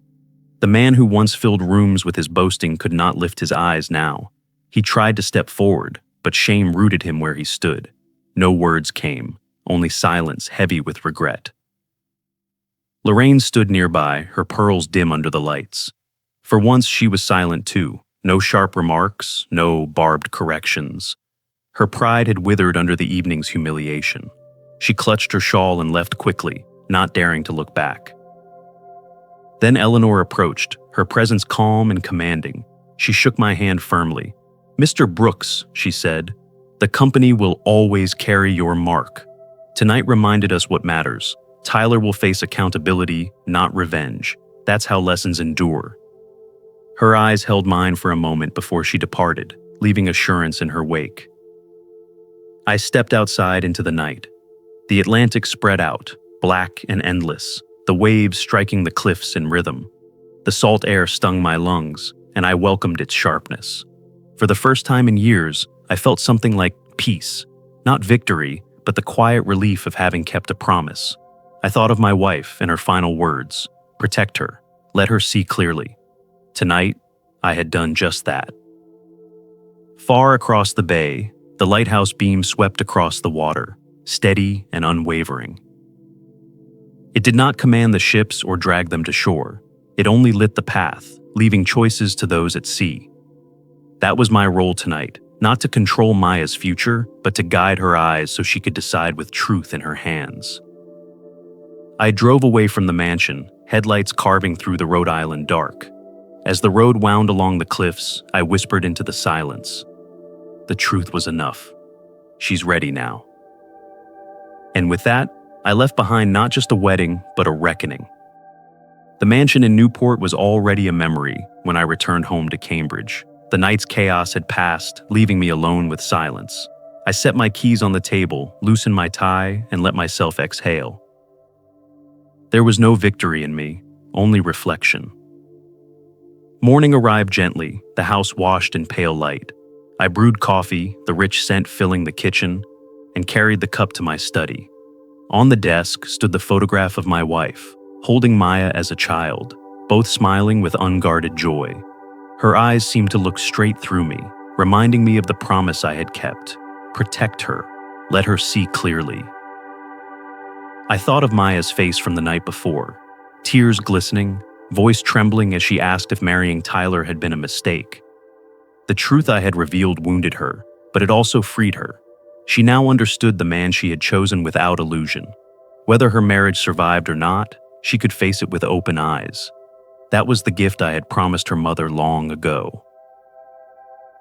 The man who once filled rooms with his boasting could not lift his eyes now. He tried to step forward, but shame rooted him where he stood. No words came, only silence heavy with regret. Lorraine stood nearby, her pearls dim under the lights. For once she was silent too, no sharp remarks, no barbed corrections. Her pride had withered under the evening's humiliation. She clutched her shawl and left quickly, not daring to look back. Then Eleanor approached, her presence calm and commanding. She shook my hand firmly. "Mr. Brooks," she said, "the company will always carry your mark. Tonight reminded us what matters. Tyler will face accountability, not revenge. That's how lessons endure." Her eyes held mine for a moment before she departed, leaving assurance in her wake. I stepped outside into the night. The Atlantic spread out, black and endless, the waves striking the cliffs in rhythm. The salt air stung my lungs, and I welcomed its sharpness. For the first time in years, I felt something like peace, not victory, but the quiet relief of having kept a promise. I thought of my wife and her final words, "Protect her, let her see clearly." Tonight, I had done just that. Far across the bay, the lighthouse beam swept across the water, steady and unwavering. It did not command the ships or drag them to shore. It only lit the path, leaving choices to those at sea. That was my role tonight, not to control Maya's future, but to guide her eyes so she could decide with truth in her hands. I drove away from the mansion, headlights carving through the Rhode Island dark. As the road wound along the cliffs, I whispered into the silence. The truth was enough. She's ready now. And with that, I left behind not just a wedding, but a reckoning. The mansion in Newport was already a memory when I returned home to Cambridge. The night's chaos had passed, leaving me alone with silence. I set my keys on the table, loosened my tie, and let myself exhale. There was no victory in me, only reflection. Morning arrived gently, the house washed in pale light. I brewed coffee, the rich scent filling the kitchen, and carried the cup to my study. On the desk stood the photograph of my wife, holding Maya as a child, both smiling with unguarded joy. Her eyes seemed to look straight through me, reminding me of the promise I had kept. Protect her, let her see clearly. I thought of Maya's face from the night before, tears glistening, voice trembling as she asked if marrying Tyler had been a mistake. The truth I had revealed wounded her, but it also freed her. She now understood the man she had chosen without illusion. Whether her marriage survived or not, she could face it with open eyes. That was the gift I had promised her mother long ago.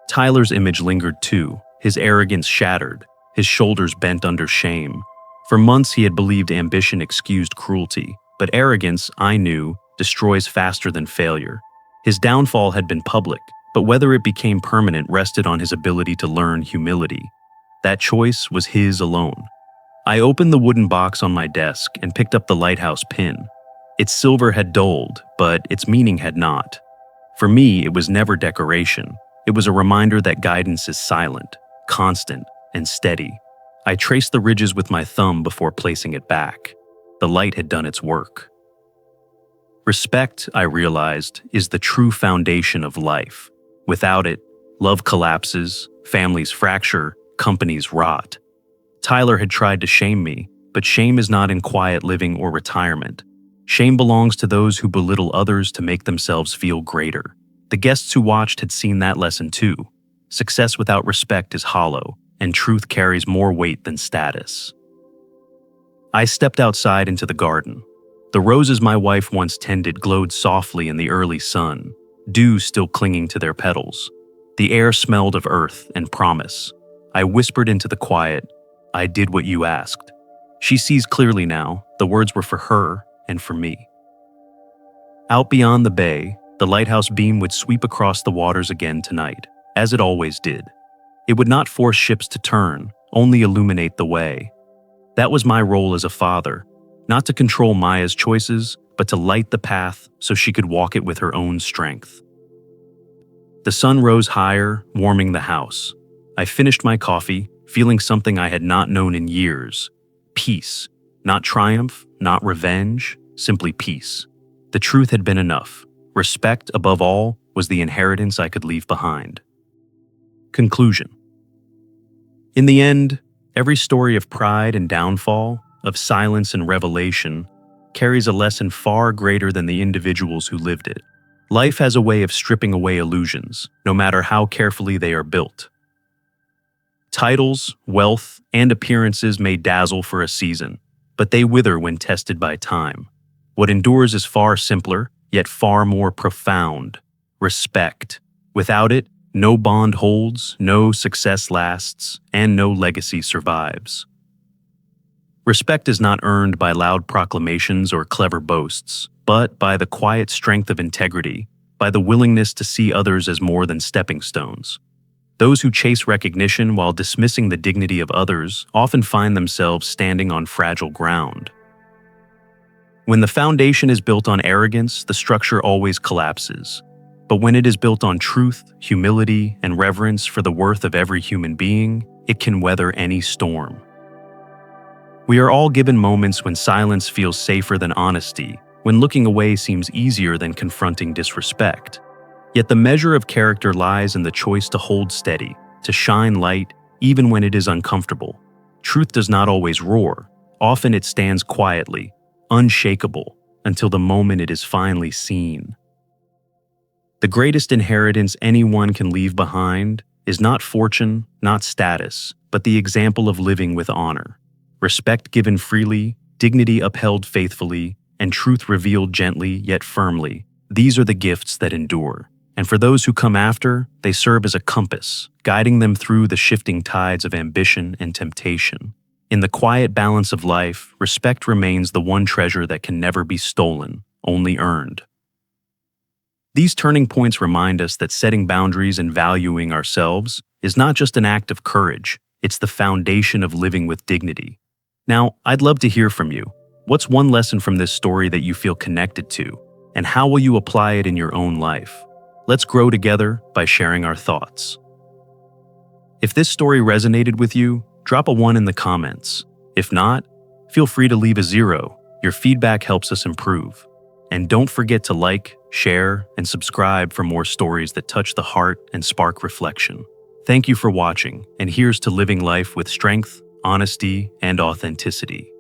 Tyler's image lingered too, his arrogance shattered, his shoulders bent under shame. For months he had believed ambition excused cruelty, but arrogance, I knew, destroys faster than failure. His downfall had been public, but whether it became permanent rested on his ability to learn humility. That choice was his alone. I opened the wooden box on my desk and picked up the lighthouse pin. Its silver had dulled, but its meaning had not. For me, it was never decoration. It was a reminder that guidance is silent, constant, and steady. I traced the ridges with my thumb before placing it back. The light had done its work. Respect, I realized, is the true foundation of life. Without it, love collapses, families fracture, companies rot. Tyler had tried to shame me, but shame is not in quiet living or retirement. Shame belongs to those who belittle others to make themselves feel greater. The guests who watched had seen that lesson too. Success without respect is hollow, and truth carries more weight than status. I stepped outside into the garden. The roses my wife once tended glowed softly in the early sun, dew still clinging to their petals. The air smelled of earth and promise. I whispered into the quiet, "I did what you asked." She sees clearly now, the words were for her and for me. Out beyond the bay, the lighthouse beam would sweep across the waters again tonight, as it always did. It would not force ships to turn, only illuminate the way. That was my role as a father, not to control Maya's choices, but to light the path so she could walk it with her own strength. The sun rose higher, warming the house. I finished my coffee, feeling something I had not known in years. Peace. Not triumph, not revenge, simply peace. The truth had been enough. Respect, above all, was the inheritance I could leave behind. Conclusion. In the end, every story of pride and downfall, of silence and revelation, carries a lesson far greater than the individuals who lived it. Life has a way of stripping away illusions, no matter how carefully they are built. Titles, wealth, and appearances may dazzle for a season, but they wither when tested by time. What endures is far simpler, yet far more profound. Respect. Without it, no bond holds, no success lasts, and no legacy survives. Respect is not earned by loud proclamations or clever boasts, but by the quiet strength of integrity, by the willingness to see others as more than stepping stones. Those who chase recognition while dismissing the dignity of others often find themselves standing on fragile ground. When the foundation is built on arrogance, the structure always collapses. But when it is built on truth, humility, and reverence for the worth of every human being, it can weather any storm. We are all given moments when silence feels safer than honesty, when looking away seems easier than confronting disrespect. Yet the measure of character lies in the choice to hold steady, to shine light, even when it is uncomfortable. Truth does not always roar. Often it stands quietly, unshakable, until the moment it is finally seen. The greatest inheritance anyone can leave behind is not fortune, not status, but the example of living with honor. Respect given freely, dignity upheld faithfully, and truth revealed gently yet firmly. These are the gifts that endure. And for those who come after, they serve as a compass, guiding them through the shifting tides of ambition and temptation. In the quiet balance of life, respect remains the one treasure that can never be stolen, only earned. These turning points remind us that setting boundaries and valuing ourselves is not just an act of courage, it's the foundation of living with dignity. Now, I'd love to hear from you. What's one lesson from this story that you feel connected to, and how will you apply it in your own life? Let's grow together by sharing our thoughts. If this story resonated with you, drop a 1 in the comments. If not, feel free to leave a 0. Your feedback helps us improve. And don't forget to like, share, and subscribe for more stories that touch the heart and spark reflection. Thank you for watching, and here's to living life with strength, honesty, and authenticity.